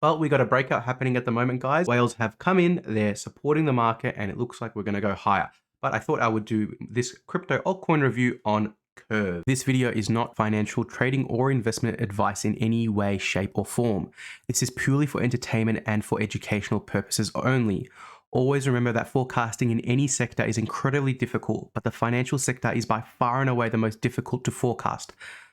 Well, we got a breakout happening at the moment, guys. Whales have come in, they're supporting the market, and it looks like we're going to go higher. But I thought I would do this crypto altcoin review on Curve. This video is not financial trading or investment advice in any way, shape, or form. This is purely for entertainment and for educational purposes only. Always remember that forecasting in any sector is incredibly difficult, but the financial sector is by far and away the most difficult to forecast.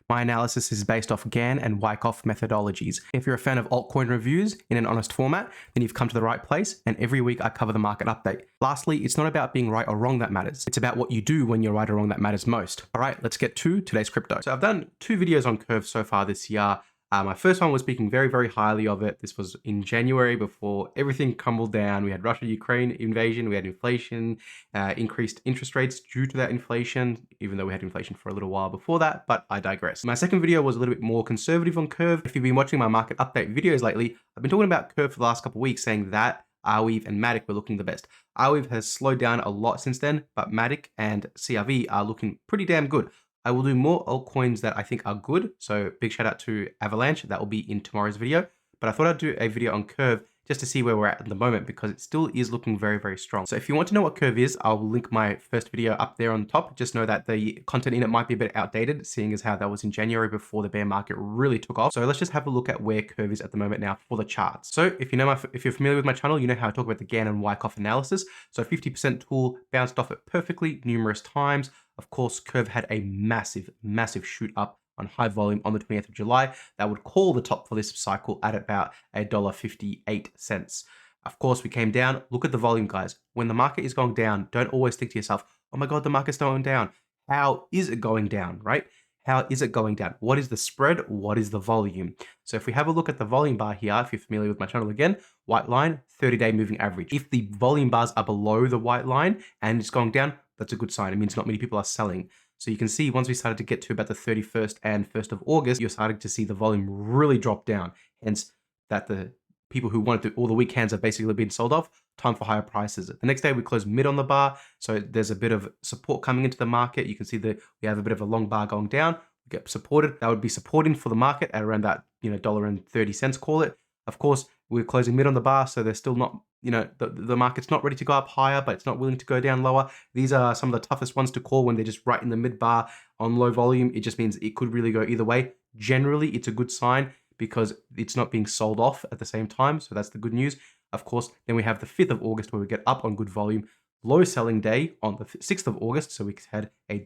My analysis is based off Gann and Wyckoff methodologies. If you're a fan of altcoin reviews in an honest format, then you've come to the right place, and every week I cover the market update. Lastly, it's not about being right or wrong that matters. It's about what you do when you're right or wrong that matters most. All right, let's get to today's crypto. So I've done 2 videos on Curve so far this year. My first one was speaking very, very highly of it. This was in January before everything crumbled down. We had Russia-Ukraine invasion, we had inflation, increased interest rates due to that inflation, even though we had inflation for a little while before that, but I digress. My second video was a little bit more conservative on Curve. If you've been watching my market update videos lately, I've been talking about Curve for the last couple of weeks, saying that Arweave and Matic were looking the best. Arweave has slowed down a lot since then, but Matic and CRV are looking pretty damn good. I will do more altcoins that I think are good. So big shout out to Avalanche. That will be in tomorrow's video. But I thought I'd do a video on Curve just to see where we're at the moment, because it still is looking very, very strong. So if you want to know what Curve is, I'll link my first video up there on top. Just know that the content in it might be a bit outdated, seeing as how that was in January before the bear market really took off. So let's just have a look at where Curve is at the moment now for the charts. So if you're familiar with my channel, you know how I talk about the Gann and Wyckoff analysis. So 50% tool bounced off it perfectly numerous times. Of course, Curve had a massive, massive shoot up on high volume on the 28th of July. That would call the top for this cycle at about $1.58. Of course, we came down. Look at the volume, guys. When the market is going down, don't always think to yourself, oh my God, the market's going down. How is it going down, right? How is it going down? What is the spread? What is the volume? So if we have a look at the volume bar here, if you're familiar with my channel again, white line, 30-day moving average. If the volume bars are below the white line and it's going down, that's a good sign. It means not many people are selling. So you can see once we started to get to about the 31st and 1st of August, you're starting to see the volume really drop down. Hence that the people who wanted to, all the weak hands have basically been sold off, time for higher prices. The next day we closed mid on the bar. So there's a bit of support coming into the market. You can see that we have a bit of a long bar going down. We get supported. That would be supporting for the market at around that, $1.30, call it. Of course, we're closing mid on the bar, so they're still not, the market's not ready to go up higher, but it's not willing to go down lower. These are some of the toughest ones to call when they're just right in the mid bar on low volume. It just means it could really go either way. Generally, it's a good sign because it's not being sold off at the same time. So that's the good news. Of course, then we have the 5th of August where we get up on good volume, low selling day on the 6th of August. So we had a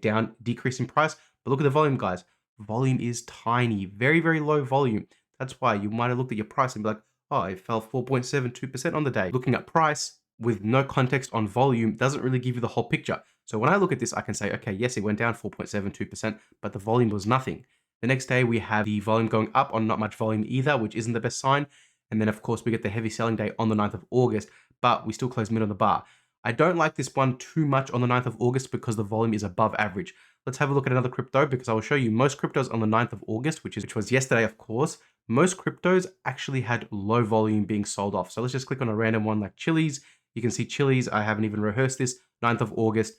decrease in price, but look at the volume, guys. Volume is tiny, very, very low volume. That's why you might have looked at your price and be like, oh, it fell 4.72% on the day. Looking at price with no context on volume doesn't really give you the whole picture. So when I look at this, I can say, okay, yes, it went down 4.72%, but the volume was nothing. The next day we have the volume going up on not much volume either, which isn't the best sign. And then of course we get the heavy selling day on the 9th of August, but we still close mid on the bar. I don't like this one too much on the 9th of August because the volume is above average. Let's have a look at another crypto because I will show you most cryptos on the 9th of August, which was yesterday, of course. Most cryptos actually had low volume being sold off. So let's just click on a random one like Chili's. You can see Chili's, I haven't even rehearsed this, 9th of August,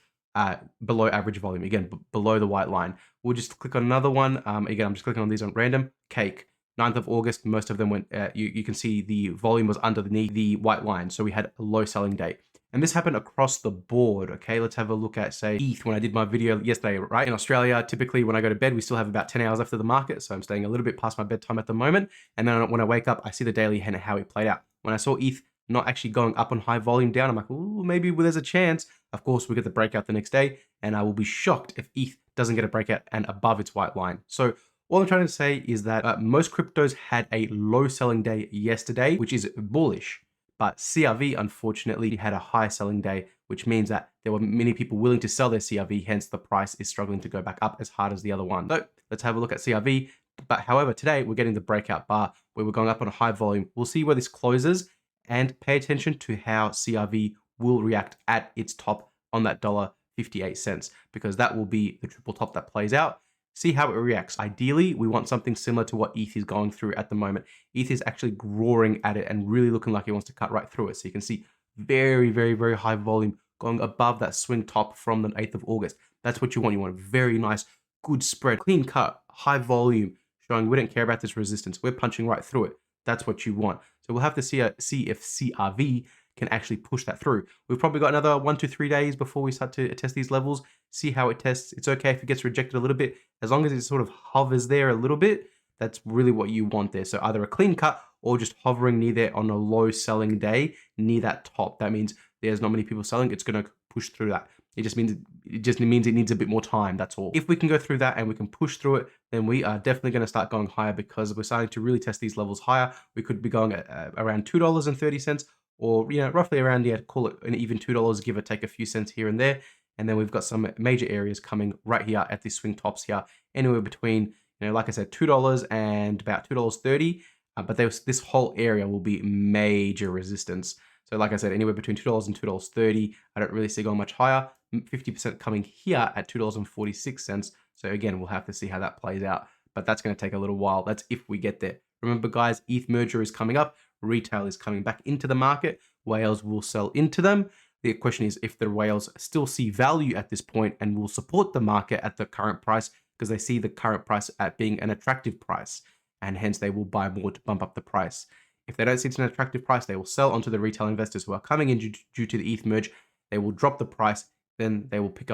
below average volume, again, below the white line. We'll just click on another one. Again, I'm just clicking on these on random. Cake, 9th of August, most of them went, you can see the volume was underneath the white line. So we had a low selling day. And this happened across the board, okay? Let's have a look at, say, ETH when I did my video yesterday, right? In Australia, typically when I go to bed, we still have about 10 hours after the market. So I'm staying a little bit past my bedtime at the moment. And then when I wake up, I see the daily and how it played out. When I saw ETH not actually going up on high volume down, I'm like, ooh, maybe there's a chance. Of course, we get the breakout the next day. And I will be shocked if ETH doesn't get a breakout and above its white line. So all I'm trying to say is that most cryptos had a low selling day yesterday, which is bullish. But CRV, unfortunately, had a high selling day, which means that there were many people willing to sell their CRV, hence the price is struggling to go back up as hard as the other one. So let's have a look at CRV. But however, today we're getting the breakout bar where we're going up on a high volume. We'll see where this closes and pay attention to how CRV will react at its top on that $1.58, because that will be the triple top that plays out. See how it reacts. Ideally, we want something similar to what ETH is going through at the moment. ETH is actually roaring at it and really looking like it wants to cut right through it. So you can see very, very, very high volume going above that swing top from the 8th of August. That's what you want. You want a very nice, good spread, clean cut, high volume, showing we don't care about this resistance. We're punching right through it. That's what you want. So we'll have to see if CRV can actually push that through. We've probably got another 1 to 3 days before we start to test these levels, see how it tests. It's okay if it gets rejected a little bit, as long as it sort of hovers there a little bit. That's really what you want there. So either a clean cut or just hovering near there on a low selling day near that top. That means there's not many people selling. It's going to push through that. It just means it needs a bit more time. That's all. If we can go through that and we can push through it, then we are definitely going to start going higher, because we're starting to really test these levels higher. We could be going at around $2.30, or roughly around, call it an even $2, give or take a few cents here and there. And then we've got some major areas coming right here at these swing tops here, anywhere between, like I said, $2 and about $2.30. But this whole area will be major resistance. So like I said, anywhere between $2 and $2.30. I don't really see going much higher. 50% coming here at $2.46. So again, we'll have to see how that plays out. But that's going to take a little while. That's if we get there. Remember, guys, ETH merger is coming up. Retail is coming back into the market. Whales will sell into them. The question is if the whales still see value at this point and will support the market at the current price, because they see the current price at being an attractive price, and hence they will buy more to bump up the price. If they don't see it's an attractive price, they will sell onto the retail investors who are coming in due to the ETH merge. They will drop the price. Then they will pick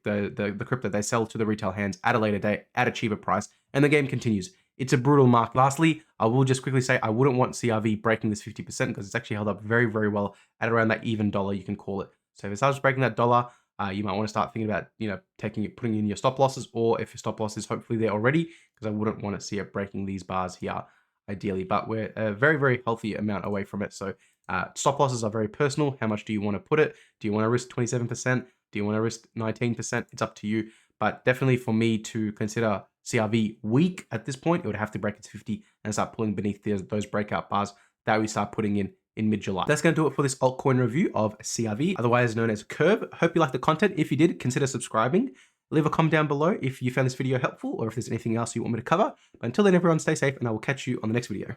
the crypto they sell to the retail hands at a later date at a cheaper price, and the game continues. It's a brutal market. Lastly, I will just quickly say I wouldn't want CRV breaking this 50%, because it's actually held up very, very well at around that even dollar, you can call it. So if it starts breaking that dollar, you might want to start thinking about putting in your stop losses, or if your stop loss is hopefully there already, because I wouldn't want to see it breaking these bars here ideally. But we're a very, very healthy amount away from it. So stop losses are very personal. How much do you want to put it? Do you want to risk 27%? Do you want to risk 19%? It's up to you. But definitely for me to consider CRV weak at this point, it would have to break its 50 and start pulling beneath those breakout bars that we start putting in mid-July. That's going to do it for this altcoin review of CRV, otherwise known as Curve. Hope you liked the content. If you did, consider subscribing. Leave a comment down below if you found this video helpful, or if there's anything else you want me to cover. But until then, everyone, stay safe, and I will catch you on the next video.